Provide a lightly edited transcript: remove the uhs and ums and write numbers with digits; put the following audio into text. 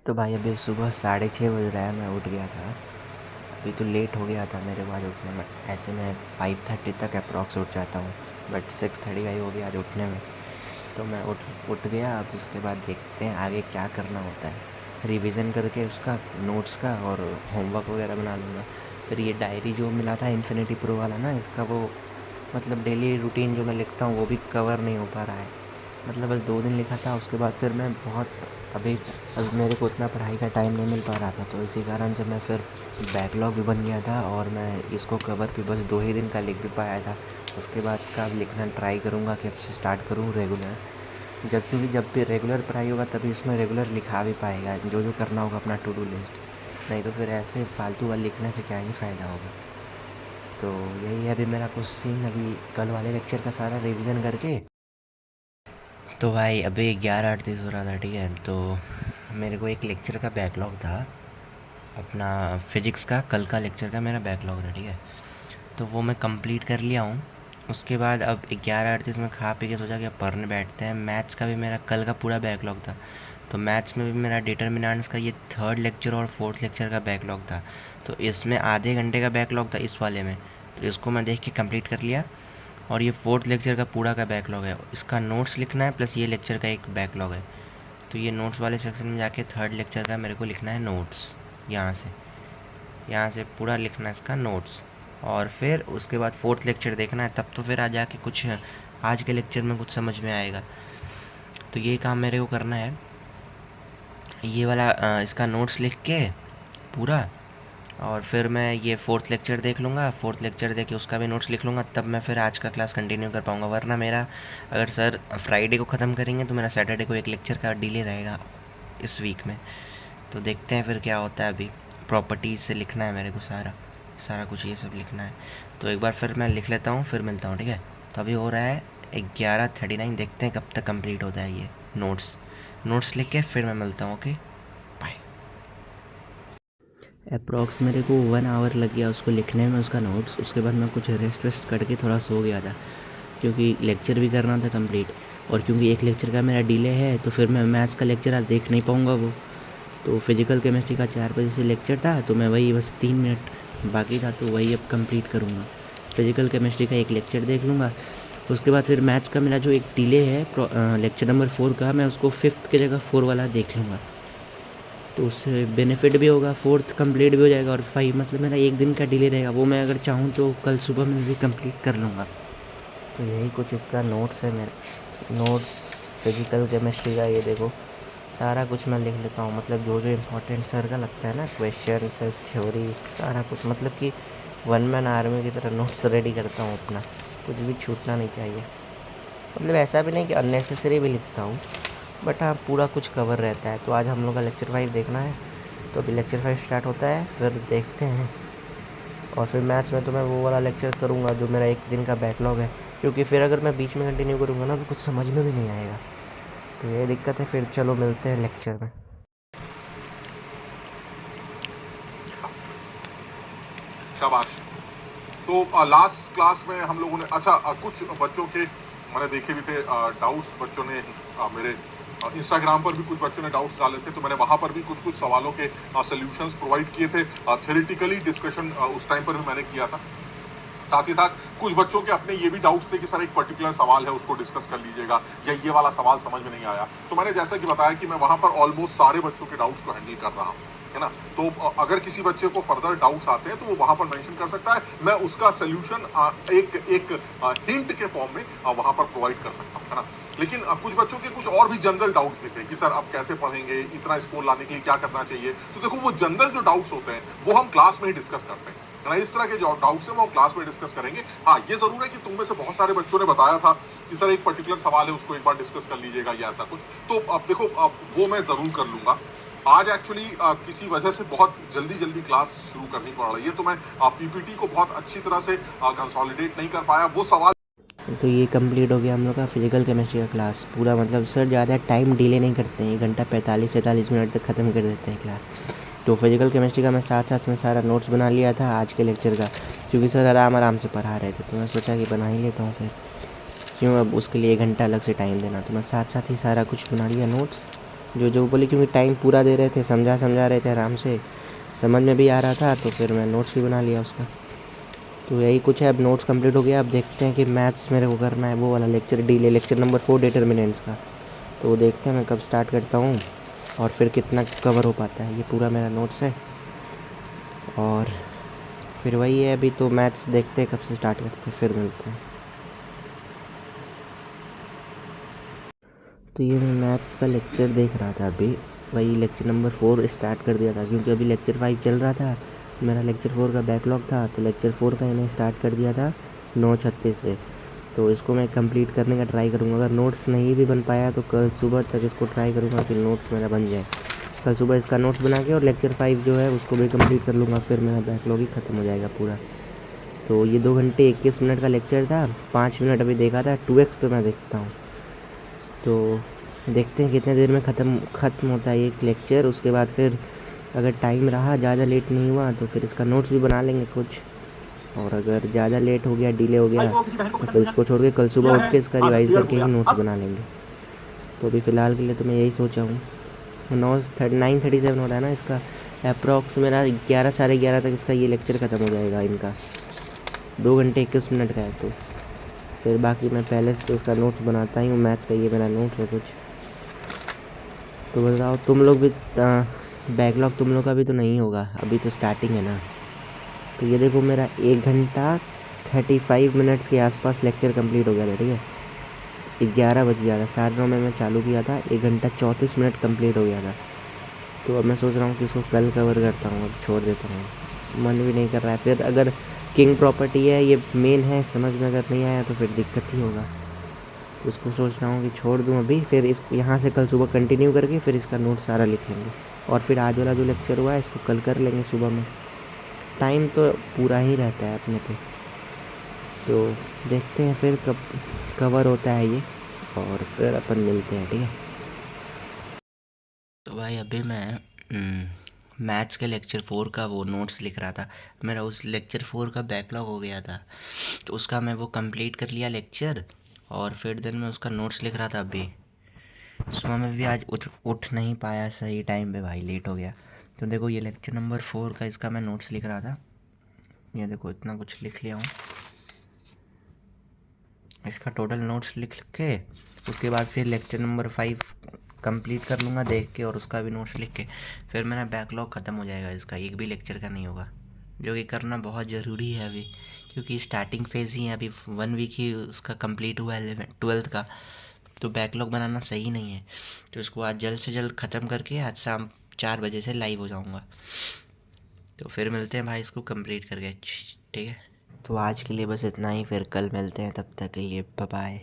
तो भाई अभी सुबह 6:30 बज रहा है। मैं उठ गया था। अभी तो लेट हो गया था मेरे को आज उठने में। ऐसे मैं 5:30 तक अप्रॉक्स उठ जाता हूँ, बट 6:30 भाई हो गया आज उठने में। तो मैं उठ गया। अब उसके बाद देखते हैं आगे क्या करना होता है। रिवीजन करके उसका नोट्स का और होमवर्क वगैरह बना लूँगा। फिर ये डायरी जो मिला था इन्फिनिटी प्रो वाला ना, इसका वो मतलब डेली रूटीन जो मैं लिखता हूँ वो भी कवर नहीं हो पा रहा है। मतलब बस 2 दिन लिखा था, उसके बाद फिर मैं बहुत अभी अब मेरे को उतना पढ़ाई का टाइम नहीं मिल पा रहा था, तो इसी कारण से मैं फिर बैकलॉग भी बन गया था और मैं इसको कवर भी बस 2 ही दिन का लिख भी पाया था। उसके बाद का अब लिखना ट्राई करूँगा कि अब से स्टार्ट करूँ रेगुलर। क्योंकि जब भी रेगुलर पढ़ाई होगा तभी इसमें रेगुलर लिखा भी पाएगा जो जो करना होगा अपना टू डू लिस्ट। नहीं तो फिर ऐसे फालतू वाला लिखने से क्या ही फ़ायदा होगा। तो यही है अभी मेरा कुछ सीन। अभी कल वाले लेक्चर का सारा रिवीजन करके तो भाई अभी 11:38 हो रहा था, ठीक है। तो मेरे को एक लेक्चर का बैकलॉग था, अपना फिजिक्स का कल का लेक्चर का मेरा बैकलॉग था, ठीक है। तो वो मैं कंप्लीट कर लिया हूँ। उसके बाद अब 11:38 में खा पी के सोचा कि अब पढ़ने बैठते हैं। मैथ्स का भी मेरा कल का पूरा बैकलॉग था। तो मैथ्स में भी मेरा डिटर्मिनेंट्स का ये थर्ड लेक्चर और फोर्थ लेक्चर का बैकलॉग था। तो इसमें आधे घंटे का बैकलॉग था इस वाले में, तो इसको मैं देख के कंप्लीट कर लिया। और ये फोर्थ लेक्चर का पूरा का बैकलॉग है, इसका नोट्स लिखना है प्लस ये लेक्चर का एक बैकलॉग है। तो ये नोट्स वाले सेक्शन में जाके थर्ड लेक्चर का मेरे को लिखना है नोट्स। यहाँ से पूरा लिखना है इसका नोट्स। और फिर उसके बाद फोर्थ लेक्चर देखना है, तब तो फिर आ जाके कुछ आज के लेक्चर में कुछ समझ में आएगा। तो ये काम मेरे को करना है, ये वाला इसका नोट्स लिख के पूरा। और फिर मैं ये फोर्थ लेक्चर देख लूँगा, फोर्थ लेक्चर देख के उसका भी नोट्स लिख लूँगा, तब मैं फिर आज का क्लास कंटिन्यू कर पाऊँगा। वरना मेरा अगर सर फ्राइडे को ख़त्म करेंगे तो मेरा सैटरडे को एक लेक्चर का डिले रहेगा इस वीक में। तो देखते हैं फिर क्या होता है। अभी प्रॉपर्टीज़ से लिखना है मेरे को सारा सारा कुछ, ये सब लिखना है। तो एक बार फिर मैं लिख लेता हूँ, फिर मिलता हूँ, ठीक है। तो अभी हो रहा है 11:39, देखते हैं कब तक कंप्लीट होता है ये नोट्स लिख के फिर मैं मिलता हूँ। Okay, bye. अप्रॉक्स मेरे को 1 आवर लग गया उसको लिखने में, उसका नोट्स। उसके बाद मैं कुछ रेस्ट वेस्ट करके थोड़ा सो गया था, क्योंकि लेक्चर भी करना था कंप्लीट। और क्योंकि एक लेक्चर का मेरा डिले है, तो फिर मैं मैथ्स का लेक्चर आज देख नहीं पाऊँगा। वो तो फिजिकल केमिस्ट्री का 4 बजे से लेक्चर था, तो मैं वही बस 3 मिनट बाकी था तो वही अब कंप्लीट करूँगा। फिजिकल केमिस्ट्री का एक लेक्चर देख लूँगा। उसके बाद फिर मैथ्स का मेरा जो एक डिले है लेक्चर नंबर 4 का, मैं उसको 5th की जगह 4 वाला देख लूँगा। तो उससे बेनिफिट भी होगा, 4th कंप्लीट भी हो जाएगा। और 5 मतलब मेरा एक दिन का डिले रहेगा, वो मैं अगर चाहूँ तो कल सुबह में भी कंप्लीट कर लूँगा। तो यही कुछ इसका नोट्स है मेरे नोट्स फिजिकल केमिस्ट्री का। ये देखो सारा कुछ मैं लिख लेता हूँ, मतलब जो जो इम्पोर्टेंट सर का लगता है ना, क्वेश्चन प्लस थ्योरी सारा कुछ, मतलब कि वन मैन आर्मी की तरह नोट्स रेडी करता हूँ अपना। कुछ भी छूटना नहीं चाहिए। मतलब ऐसा भी नहीं कि अननेसेसरी भी लिखता हूँ, बट हाँ पूरा कुछ कवर रहता है। तो आज हम लोग का लेक्चर 5 देखना है, तो अभी लेक्चर 5 स्टार्ट होता है, फिर देखते हैं। और फिर मैथ्स में तो मैं वो वाला लेक्चर करूँगा जो मेरा एक दिन का बैकलॉग है, क्योंकि फिर अगर मैं बीच में कंटिन्यू करूँगा ना तो कुछ समझ में भी नहीं आएगा। तो ये दिक्कत है। फिर चलो मिलते हैं लेक्चर में। शाबाश। तो लास्ट क्लास में हम लोगों ने अच्छा कुछ बच्चों के मैंने देखे भी थे डाउट्स। बच्चों ने मेरे इंस्टाग्राम पर भी कुछ बच्चों ने डाउट्स डाले थे, तो मैंने वहां पर भी कुछ कुछ सवालों के सॉल्यूशंस प्रोवाइड किए थे। थ्योरेटिकली डिस्कशन उस टाइम पर भी मैंने किया था। साथ ही साथ कुछ बच्चों के अपने ये भी डाउट्स थे कि सर एक पर्टिकुलर सवाल है उसको डिस्कस कर लीजिएगा, या ये वाला सवाल समझ में नहीं आया। तो मैंने जैसा कि बताया कि मैं वहां पर ऑलमोस्ट सारे बच्चों के डाउट्स को हैंडल कर रहा हूँ, है ना। तो अगर किसी बच्चे को फर्दर डाउट्स आते हैं तो वो वहां पर मेंशन कर सकता है, मैं उसका सोल्यूशन एक हिंट के फॉर्म में वहां पर प्रोवाइड कर सकता हूँ, है ना। लेकिन कुछ बच्चों के कुछ और भी जनरल डाउट्स दिखे कि सर अब कैसे पढ़ेंगे, इतना स्कोर लाने के लिए क्या करना चाहिए। तो देखो वो जनरल जो डाउट्स होते हैं वो हम क्लास में ही डिस्कस करते हैं, है ना। इस तरह के जो डाउट्स हैं वो क्लास में डिस्कस करेंगे। हाँ ये जरूर है कि तुम में से बहुत सारे बच्चों ने बताया था कि सर एक पर्टिकुलर सवाल है उसको एक बार डिस्कस कर लीजिएगा या ऐसा कुछ। तो अब देखो अब वो मैं जरूर कर लूंगा। आज एक्चुअली किसी वजह से बहुत जल्दी क्लास शुरू करनी पड़ रही है, तो मैं पीपीटी को बहुत अच्छी तरह से कंसोलिडेट नहीं कर पाया। वो सवाल तो ये कंप्लीट हो गया हम लोग का फिजिकल केमिस्ट्री का क्लास पूरा। मतलब सर ज़्यादा टाइम डिले नहीं करते हैं, 1 घंटा 45-47 मिनट तक ख़त्म कर देते हैं क्लास। तो फिजिकल केमिस्ट्री का मैं साथ साथ में सारा नोट्स बना लिया था आज के लेक्चर का, क्योंकि सर आराम से पढ़ा रहे थे। तो मैं सोचा कि बना ही लेता हूँ फिर, क्यों अब उसके लिए 1 घंटा अलग से टाइम देना। तो मैं साथ साथ ही सारा कुछ बना लिया नोट्स। जो बोले, क्योंकि टाइम पूरा दे रहे थे, समझा रहे थे आराम से, समझ में भी आ रहा था, तो फिर मैं नोट्स भी बना लिया उसका। तो यही कुछ है, अब नोट्स कंप्लीट हो गया। अब देखते हैं कि मैथ्स मेरे को करना है वो वाला लेक्चर, लेक्चर नंबर 4 डिटर्मिनेंट्स का। तो वो देखते हैं मैं कब स्टार्ट करता हूँ और फिर कितना कवर हो पाता है। ये पूरा मेरा नोट्स है और फिर वही है। अभी तो मैथ्स देखते हैं कब से स्टार्ट करते हैं, फिर मिलते हैं। तो ये मैं मैथ्स का लेक्चर देख रहा था अभी, वही लेक्चर नंबर 4 स्टार्ट कर दिया था, क्योंकि अभी लेक्चर 5 चल रहा था, मेरा लेक्चर 4 का बैकलॉग था। तो लेक्चर 4 का मैंने स्टार्ट कर दिया था 9:36 से। तो इसको मैं कंप्लीट करने का ट्राई करूँगा। अगर नोट्स नहीं भी बन पाया तो कल सुबह तक इसको ट्राई करूँगा कि नोट्स मेरा बन जाए। कल सुबह इसका नोट्स बना के और लेक्चर 5 जो है उसको भी कंप्लीट कर लूँगा, फिर मेरा बैकलॉग ही ख़त्म हो जाएगा पूरा। तो ये 2 घंटे 21 मिनट का लेक्चर था, 5 मिनट अभी देखा था, 2x पे मैं देखता हूँ। तो देखते हैं कितने देर में ख़त्म होता है ये लेक्चर। उसके बाद फिर अगर टाइम रहा, ज़्यादा लेट नहीं हुआ, तो फिर इसका नोट्स भी बना लेंगे कुछ। और अगर ज़्यादा लेट हो गया, डिले हो गया, तो फिर इसको छोड़ के कल सुबह उठ के इसका रिवाइज़ करके ही नोट्स बना लेंगे। तो अभी फ़िलहाल के लिए तो मैं यही सोचा हूँ। 9:37 हो रहा है ना इसका, अप्रॉक्स मेरा 11 साढ़े 11 तक इसका ये लेक्चर ख़त्म हो जाएगा इनका। 2 घंटे 21 मिनट का है। तो फिर बाकी मैं पहले से तो उसका नोट्स बनाता ही हूँ, मैथ्स का ये मेरा नोट्स है कुछ। तो बताओ तुम लोग भी, बैकलॉग तुम लोग का भी तो नहीं होगा, अभी तो स्टार्टिंग है ना। तो ये देखो मेरा 1 घंटा 35 मिनट्स के आसपास लेक्चर कंप्लीट हो गया था, ठीक है। 11 बज गया था, 9:30 में मैं चालू किया था, 1 घंटा 34 मिनट कंप्लीट हो गया था। तो अब मैं सोच रहा हूँ कि इसको कल कवर करता हूँ, अब छोड़ देता हूँ, मन भी नहीं कर रहा है। फिर अगर किंग प्रॉपर्टी है, ये मेन है, समझ में अगर नहीं आया तो फिर दिक्कत ही होगा। तो इसको सोच रहा हूँ कि छोड़ दूँ अभी, फिर इस यहाँ से कल सुबह कंटिन्यू करके फिर इसका नोट सारा लिख लेंगे। और फिर आज वाला जो लेक्चर हुआ है इसको कल कर लेंगे सुबह में। टाइम तो पूरा ही रहता है अपने पे। तो देखते हैं फिर कब कवर होता है ये, और फिर अपन मिलते हैं, ठीक है। तो भाई अभी मैं मैथ्स के लेक्चर 4 का वो नोट्स लिख रहा था। मेरा उस लेक्चर 4 का बैकलॉग हो गया था, तो उसका मैं वो कंप्लीट कर लिया लेक्चर, और फिर दिन में उसका नोट्स लिख रहा था। अभी सुबह में भी आज उठ नहीं पाया सही टाइम पे भाई, लेट हो गया। तो देखो ये लेक्चर नंबर 4 का इसका मैं नोट्स लिख रहा था। ये देखो इतना कुछ लिख लिया हूँ, इसका टोटल नोट्स लिख के उसके बाद फिर लेक्चर नंबर 5 कंप्लीट कर लूँगा देख के, और उसका भी नोट्स लिख के फिर मेरा बैकलॉग ख़त्म हो जाएगा। इसका एक भी लेक्चर का नहीं होगा, जो कि करना बहुत ज़रूरी है अभी, क्योंकि स्टार्टिंग फेज़ ही है अभी। 1 वीक ही उसका कंप्लीट हुआ है 12th का, तो बैकलॉग बनाना सही नहीं है। तो इसको आज जल्द से जल्द ख़त्म करके आज शाम 4 बजे से लाइव हो जाऊँगा। तो फिर मिलते हैं भाई इसको कंप्लीट करके, ठीक है। तो आज के लिए बस इतना ही, फिर कल मिलते हैं, तब तक के लिए बाय बाय।